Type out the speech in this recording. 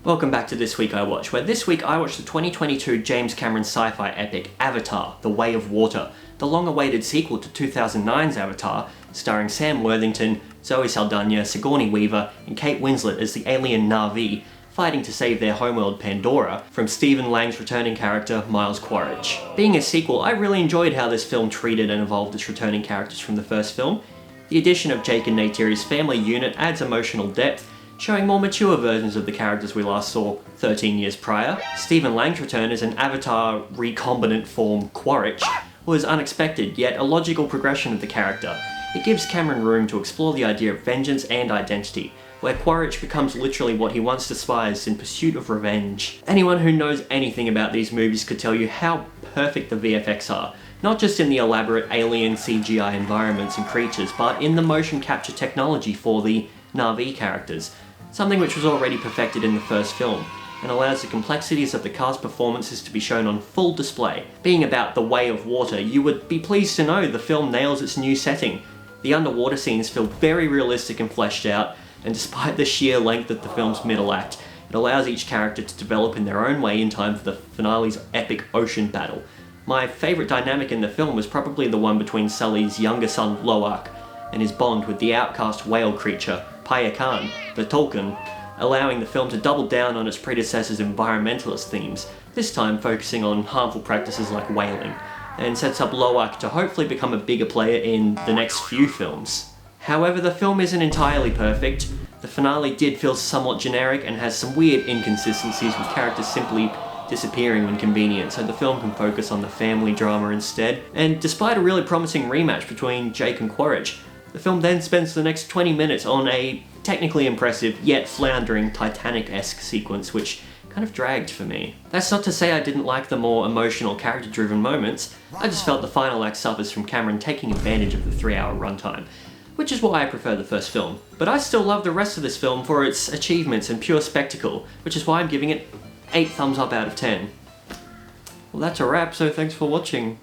Welcome back to This Week I Watch, where this week I watched the 2022 James Cameron sci-fi epic Avatar: The Way of Water, the long-awaited sequel to 2009's Avatar, starring Sam Worthington, Zoe Saldana, Sigourney Weaver, and Kate Winslet as the alien Na'vi, fighting to save their homeworld Pandora from Stephen Lang's returning character Miles Quaritch. Being a sequel, I really enjoyed how this film treated and evolved its returning characters from the first film. The addition of Jake and Neytiri's family unit adds emotional depth, showing more mature versions of the characters we last saw 13 years prior. Stephen Lang's return as an Avatar recombinant form Quaritch was unexpected, yet a logical progression of the character. It gives Cameron room to explore the idea of vengeance and identity, where Quaritch becomes literally what he once despised in pursuit of revenge. Anyone who knows anything about these movies could tell you how perfect the VFX are, not just in the elaborate alien CGI environments and creatures, but in the motion capture technology for the Na'vi characters, something which was already perfected in the first film, and allows the complexities of the cast performances to be shown on full display. Being about the Way of Water, you would be pleased to know the film nails its new setting. The underwater scenes feel very realistic and fleshed out, and despite the sheer length of the film's middle act, it allows each character to develop in their own way in time for the finale's epic ocean battle. My favourite dynamic in the film was probably the one between Sully's younger son Lo'ak and his bond with the outcast whale creature, Payakan, the Tolkien, allowing the film to double down on its predecessor's environmentalist themes, this time focusing on harmful practices like whaling, and sets up Lo'ak to hopefully become a bigger player in the next few films. However, the film isn't entirely perfect. The finale did feel somewhat generic and has some weird inconsistencies with characters simply disappearing when convenient, so the film can focus on the family drama instead. And despite a really promising rematch between Jake and Quaritch, the film then spends the next 20 minutes on a technically impressive yet floundering Titanic-esque sequence which kind of dragged for me. That's not to say I didn't like the more emotional character-driven moments, I just felt the final act suffers from Cameron taking advantage of the 3-hour runtime, which is why I prefer the first film. But I still love the rest of this film for its achievements and pure spectacle, which is why I'm giving it 8 thumbs up out of 10. Well, that's a wrap, so thanks for watching.